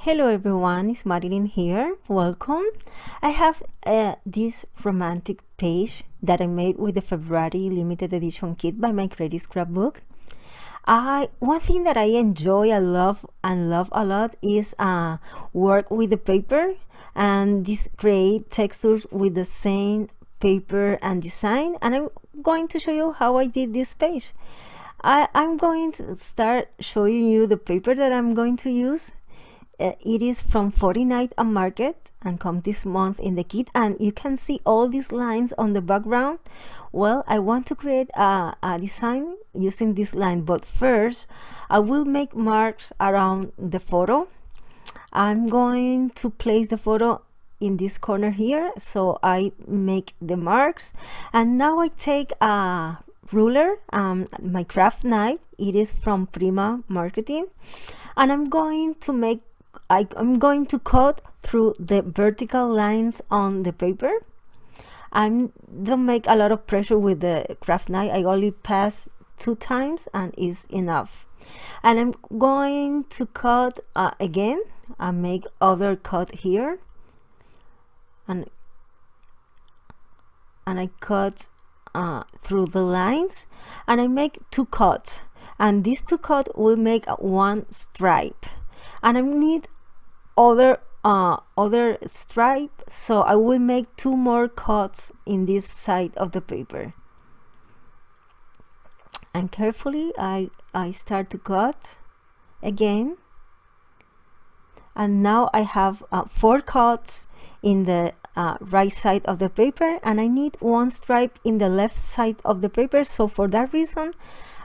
Hello everyone, it's Marilyn here. Welcome. I have this romantic page that I made with the February limited edition kit by my credit scrapbook. One thing that I enjoy, I love a lot is work with the paper and this create textures with the same paper and design, and I'm going to show you how I did this page. I'm going to start showing you the paper that I'm going to use. It is from 49 & Market and come this month in the kit, and you can see all these lines on the background. Well, I want to create a design using this line, but first I will make marks around the photo. I'm going to place the photo in this corner here, so I make the marks, and now I take a ruler, my craft knife. It is from Prima Marketing, and I'm going to cut through the vertical lines on the paper. I don't make a lot of pressure with the craft knife. I only pass 2 times and is enough. And I'm going to cut again. I make other cut here, and I cut through the lines, and I make 2 cuts, and these 2 cuts will make 1 stripe, and I need other stripe, so I will make 2 more cuts in this side of the paper. And carefully I start to cut again, and now I have 4 cuts in the right side of the paper, and I need 1 stripe in the left side of the paper. So for that reason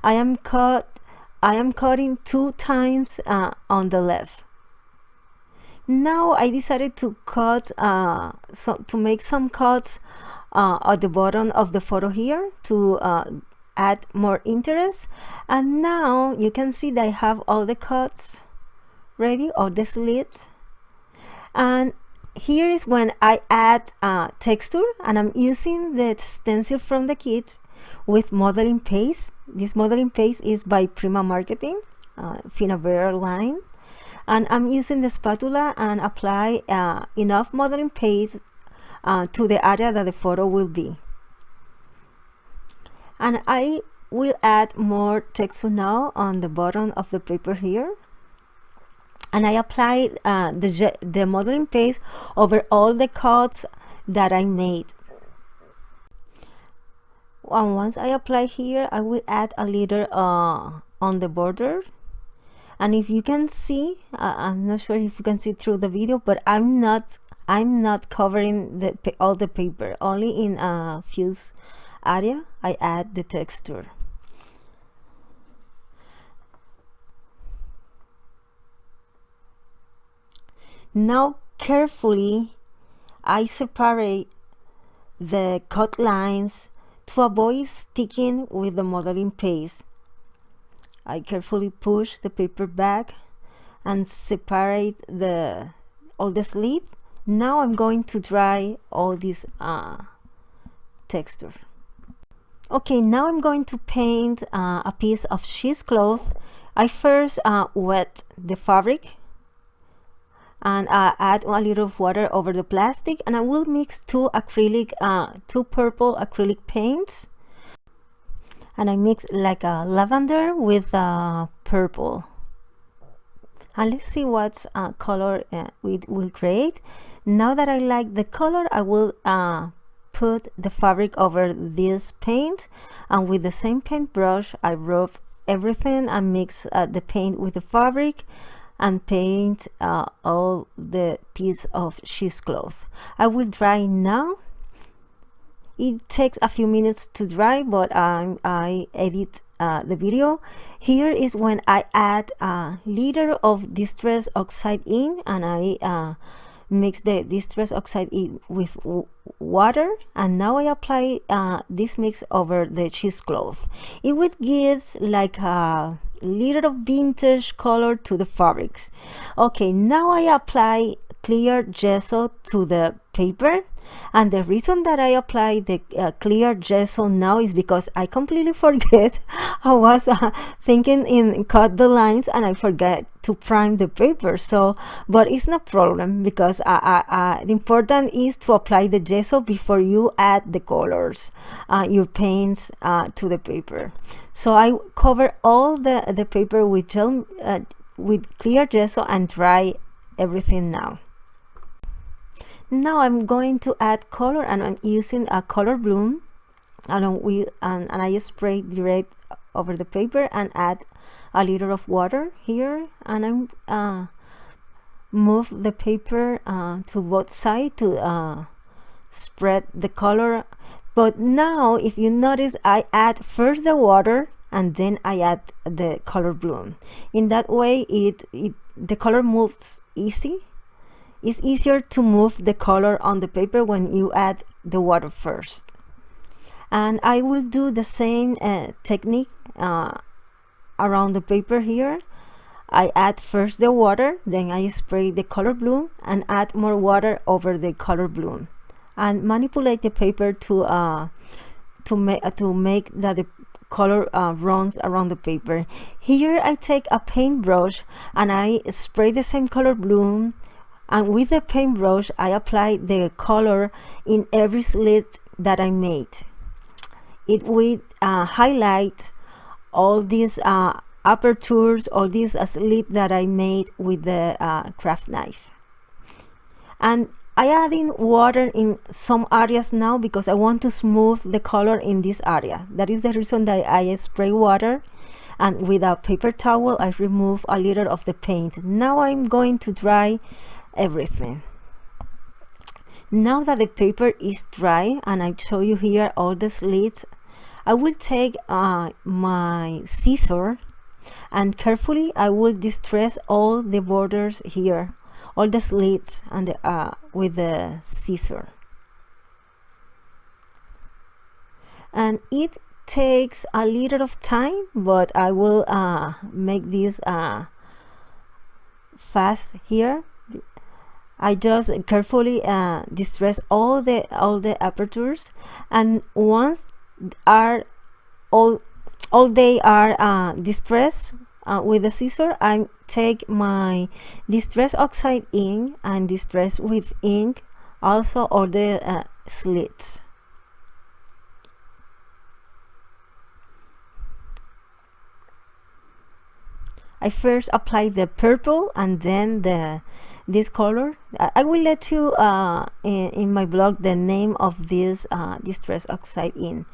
I am cutting 2 times on the left. Now I decided to cut to make some cuts at the bottom of the photo here to add more interest. And now you can see that I have all the cuts ready, all the slits, and here is when I add texture, and I'm using the stencil from the kit with modeling paste. This modeling paste is by Prima Marketing, Rivera line, and I'm using the spatula and apply enough modeling paste to the area that the photo will be. And I will add more texture now on the bottom of the paper here, and I apply the modeling paste over all the cuts that I made. And once I apply here, I will add a little on the border. And if you can see, I'm not sure if you can see through the video, but I'm not covering all the paper. Only in a few area I add the texture. Now carefully I separate the cut lines to avoid sticking with the modeling paste. I carefully push the paper back and separate all the slits. Now I'm going to dry all this texture. Okay, now I'm going to paint a piece of cheesecloth. I first wet the fabric, and add a little of water over the plastic, and I will mix 2 purple acrylic paints, and I mix like a lavender with purple, and let's see what color it will create. Now that I like the color, I will put the fabric over this paint, and with the same paintbrush I rub everything and mix the paint with the fabric and paint all the piece of cheesecloth. I will dry now. It takes a few minutes to dry, but I edit the video. Here is when I add a liter of distress oxide in, and I mix the distress oxide in with water, and now I apply this mix over the cheesecloth. It would gives like a little of vintage color to the fabrics. Okay, now I apply clear gesso to the paper. And the reason that I apply the clear gesso now is because I completely forget. I was thinking in cut the lines and I forget to prime the paper. So but it's no problem, because the important is to apply the gesso before you add the colors, your paints, to the paper. So I cover all the paper with gel, with clear gesso, and dry everything now. Now I'm going to add color, and I'm using a color bloom, and I spray direct over the paper and add a little of water here, and I'm move the paper to both sides to spread the color. But now, if you notice, I add first the water and then I add the color bloom. In that way, the color moves easy. It's easier to move the color on the paper when you add the water first. And I will do the same technique around the paper here. I add first the water, then I spray the color bloom and add more water over the color bloom, and manipulate the paper to make that the color runs around the paper. Here I take a paintbrush and I spray the same color bloom, and with the paintbrush I apply the color in every slit that I made. It will highlight all these apertures, all these slits that I made with the craft knife. And I add in water in some areas now because I want to smooth the color in this area. That is the reason that I spray water, and with a paper towel I remove a little of the paint. Now I'm going to dry everything. Now that the paper is dry and I show you here all the slits, I will take my scissor and carefully I will distress all the borders here, all the slits, and with the scissor. And it takes a little of time, but I will make this fast here. I just carefully distress all the apertures, and once all they are distressed with the scissor, I take my distress oxide ink and distress with ink also all the slits. I first apply the purple and then this color. I will let you in my blog the name of this distress oxide ink.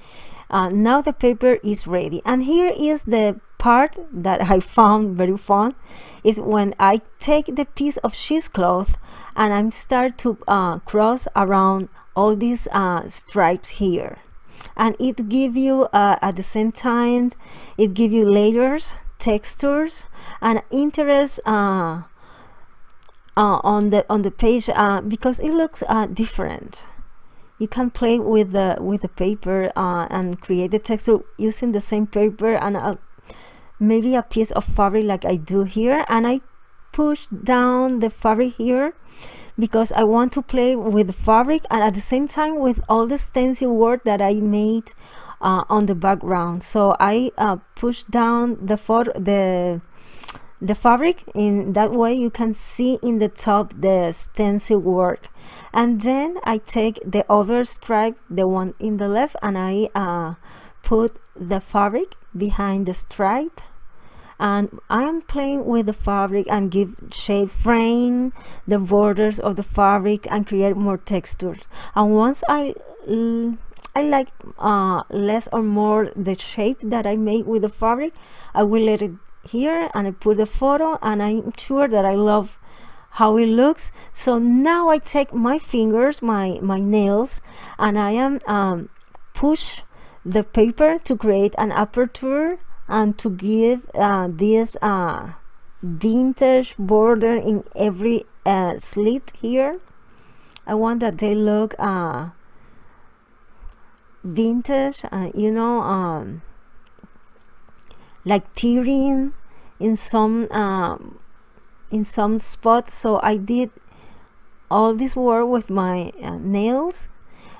Now the paper is ready, and here is the part that I found very fun. Is when I take the piece of cheesecloth and I start to cross around all these stripes here, and it give you at the same time it give you layers, textures, and interest on the page because it looks different. You can play with the paper and create the texture using the same paper and maybe a piece of fabric like I do here, and I push down the fabric here because I want to play with the fabric and at the same time with all the stencil work that I made on the background. So I push down the fabric. In that way you can see in the top the stencil work, and then I take the other stripe, the one in the left, and I put the fabric behind the stripe, and I am playing with the fabric and give shape, frame the borders of the fabric and create more textures. And once I like less or more the shape that I made with the fabric, I will let it here and I put the photo, and I'm sure that I love how it looks. So now I take my fingers, my nails, and I am push the paper to create an aperture and to give this vintage border in every slit here. I want that they look vintage, you know, like tearing in some spots. So I did all this work with my nails.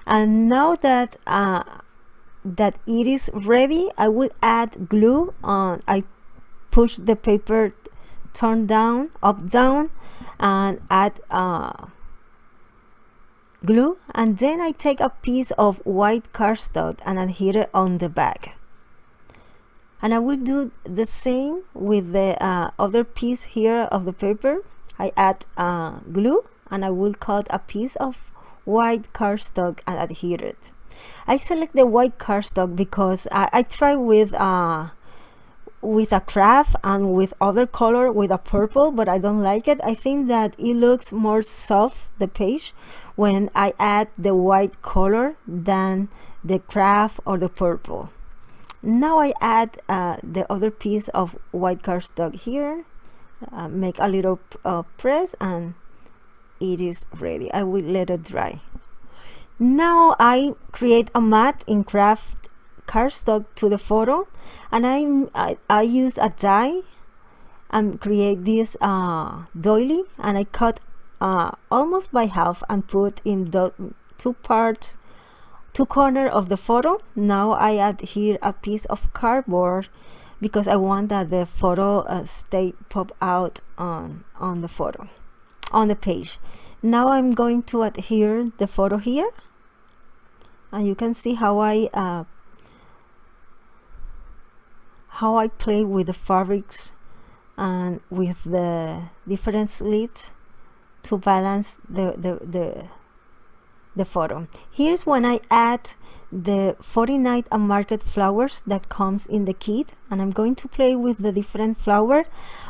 And now that that it is ready, I will add glue on. I push the paper turn down, up down, and add glue, and then I take a piece of white cardstock and adhere it on the back. And I will do the same with the other piece here of the paper. I add glue, and I will cut a piece of white cardstock and adhere it. I select the white cardstock because I try with a craft and with other color, with a purple, but I don't like it. I think that it looks more soft, the page, when I add the white color than the craft or the purple. Now I add the other piece of white cardstock here, make a little press, and it is ready. I will let it dry. Now I create a mat in craft cardstock to the photo, and I use a die and create this doily, and I cut almost by half and put in the two corner of the photo. Now I add here a piece of cardboard because I want that the photo stay pop out on the photo, on the page. Now I'm going to adhere the photo here, and you can see how I play with the fabrics and with the different slits to balance the photo. Here's when I add the 49 Market flowers that comes in the kit, and I'm going to play with the different flower.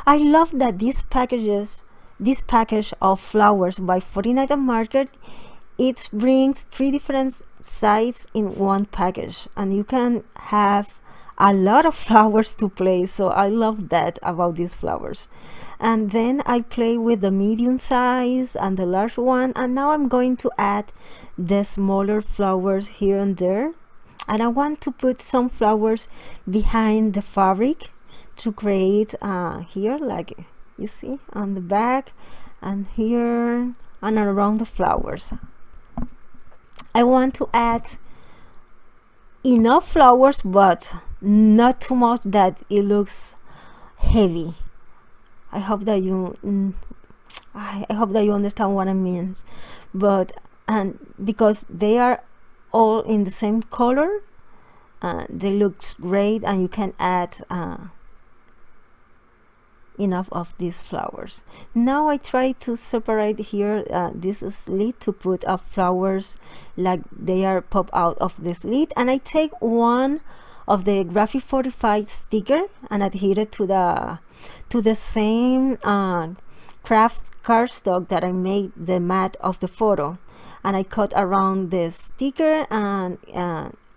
I love that this package of flowers by 49 Market, it brings 3 different sizes in one package, and you can have a lot of flowers to play. So I love that about these flowers. And then I play with the medium size and the large one, and now I'm going to add the smaller flowers here and there, and I want to put some flowers behind the fabric to create here, like you see on the back and here and around the flowers. I want to add enough flowers, but not too much that it looks heavy. I hope that you understand what I mean. But and because they are all in the same color, they look great, and you can add enough of these flowers. Now I try to separate here this slit to put up flowers like they are pop out of the slit, and I take one of the Graphic 45 sticker and adhere it to the same craft cardstock that I made the mat of the photo, and I cut around the sticker and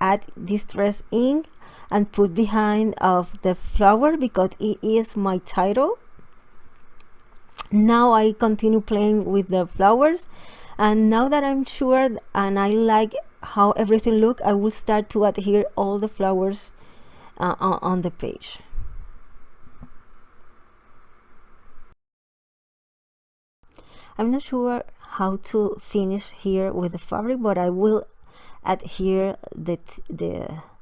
add distress ink and put behind of the flower because it is my title. Now I continue playing with the flowers, and now that I'm sure and I like how everything look, I will start to adhere all the flowers on the page. I'm not sure how to finish here with the fabric, but I will adhere the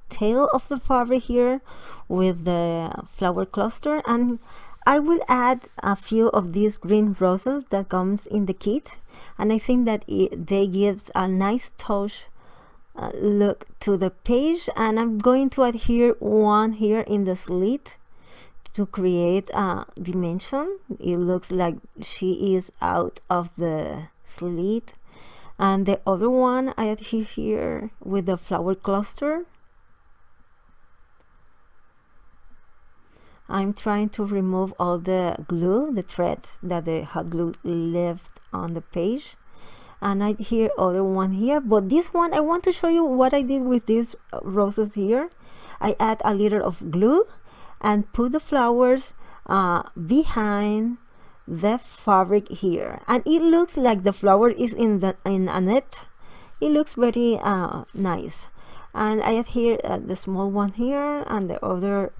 tail of the fabric here with the flower cluster, and I will add a few of these green roses that comes in the kit, and I think that they gives a nice touch look to the page. And I'm going to adhere one here in the slit to create a dimension. It looks like she is out of the slit, and the other one I adhere here with the flower cluster. I'm trying to remove all the glue, the threads that the hot glue left on the page, and I adhere other one here. But this one, I want to show you what I did with these roses here. I add a little of glue and put the flowers behind the fabric here, and it looks like the flower is in a net. It looks very nice. And I adhere the small one here and the other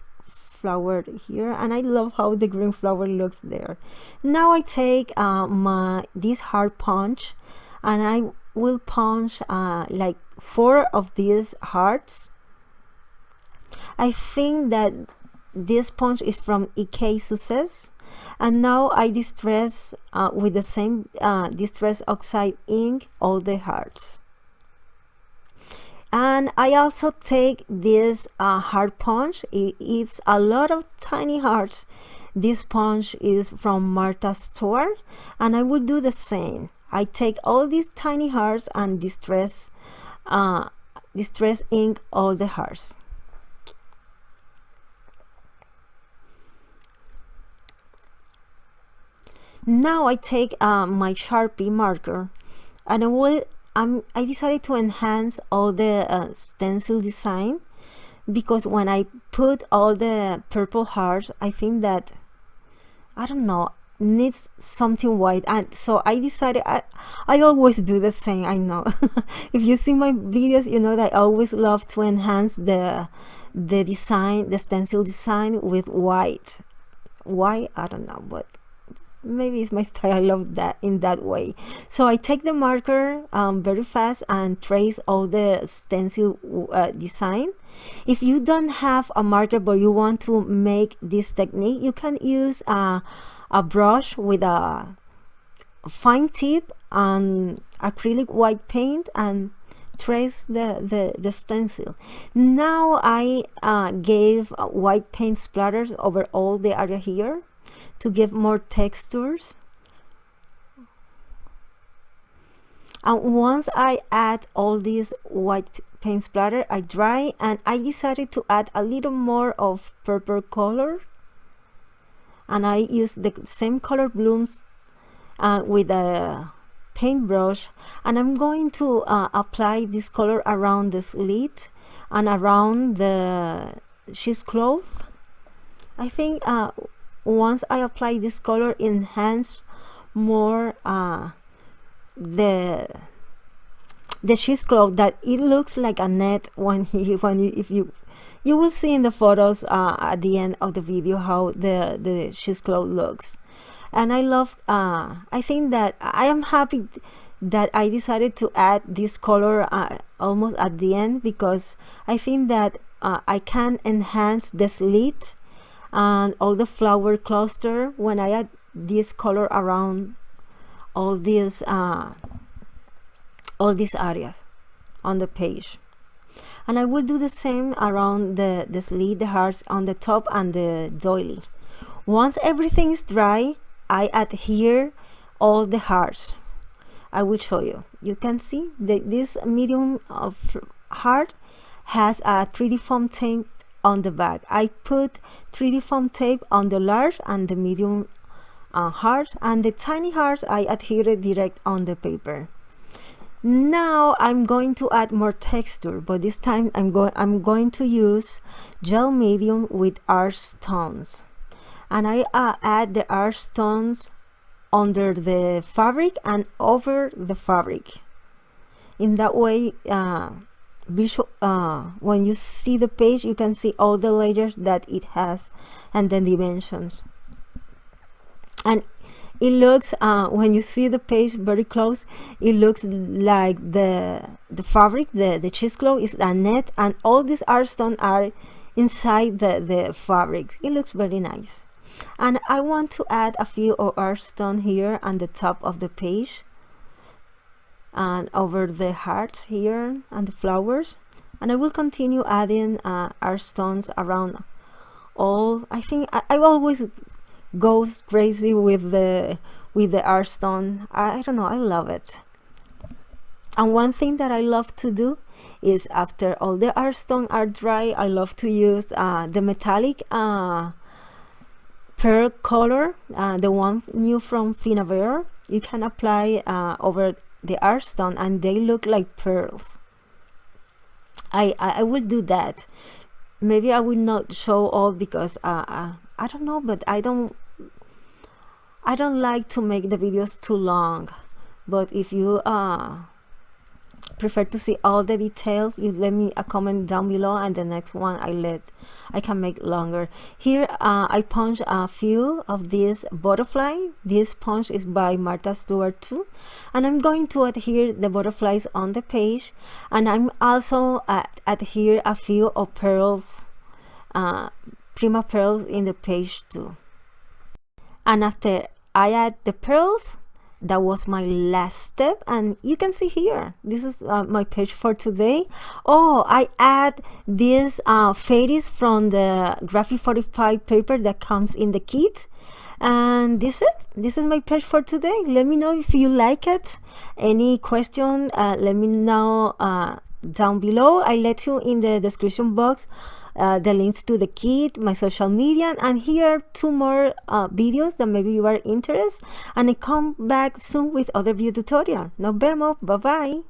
flower here, and I love how the green flower looks there. Now I take this hard punch, and I will punch like 4 of these hearts. I think that this punch is from EK Success, and now I distress with the same distress oxide ink all the hearts. And I also take this heart punch. It's a lot of tiny hearts. This punch is from Martha's store, and I will do the same. I take all these tiny hearts and distress ink all the hearts. Now I take my Sharpie marker, and I decided to enhance all the stencil design, because when I put all the purple hearts, I think that, I don't know, needs something white, and so I decided I always do the same. I know if you see my videos, you know that I always love to enhance the design, the stencil design with white. Why? I don't know, but maybe it's my style. I love that in that way. So I take the marker very fast and trace all the stencil design. If you don't have a marker but you want to make this technique, you can use a brush with a fine tip and acrylic white paint and trace the stencil. Now I gave white paint splatters over all the area here to give more textures. And once I add all these white paint splatter, I dry, and I decided to add a little more of purple color, and I use the same color blooms with a paintbrush, and I'm going to apply this color around the slit and around the cheesecloth. I think once I apply this color, enhance more the cheesecloth, that it looks like a net if you will see in the photos at the end of the video how the cheesecloth looks. And I love I think that I am happy that I decided to add this color almost at the end, because I think that I can enhance the slit and all the flower cluster when I add this color around all these areas on the page. And I will do the same around the slit, the hearts on the top and the doily. Once everything is dry, I adhere all the hearts. I will show you. You can see that this medium of heart has a 3D foam tape on the back. I put 3D foam tape on the large and the medium hearts, and the tiny hearts I adhered direct on the paper. Now I'm going to add more texture, but this time I'm going to use gel medium with arch stones, and I add the arch stones under the fabric and over the fabric. In that way, when you see the page, you can see all the layers that it has and the dimensions. And it looks, when you see the page very close, it looks like the fabric, the cheesecloth is a net, and all these art stones are inside the fabric. It looks very nice. And I want to add a few art stones here on the top of the page and over the hearts here and the flowers. And I will continue adding art stones around all. I think I always goes crazy with the art stone. I don't know, I love it. And one thing that I love to do is, after all the art stone are dry, I love to use the metallic pearl color, the one new from Rivera. You can apply over the art stone and they look like pearls. I will do that. Maybe I will not show all because I don't know, but I don't like to make the videos too long. But if you prefer to see all the details, you let me a comment down below, and the next one I can make longer. Here I punch a few of these butterfly. This punch is by Martha Stewart too, and I'm going to adhere the butterflies on the page, and I'm also adhere a few of pearls, prima pearls in the page too. And after I add the pearls, that was my last step, and you can see here, this is my page for today. Oh, I add these fairies from the graphic 45 paper that comes in the kit, and this is my page for today. Let me know if you like it. Any question, let me know down below. I let you in the description box the links to the kit, my social media, and here are 2 more videos that maybe you are interested, and I come back soon with other video tutorial. Nos vemos, bye bye.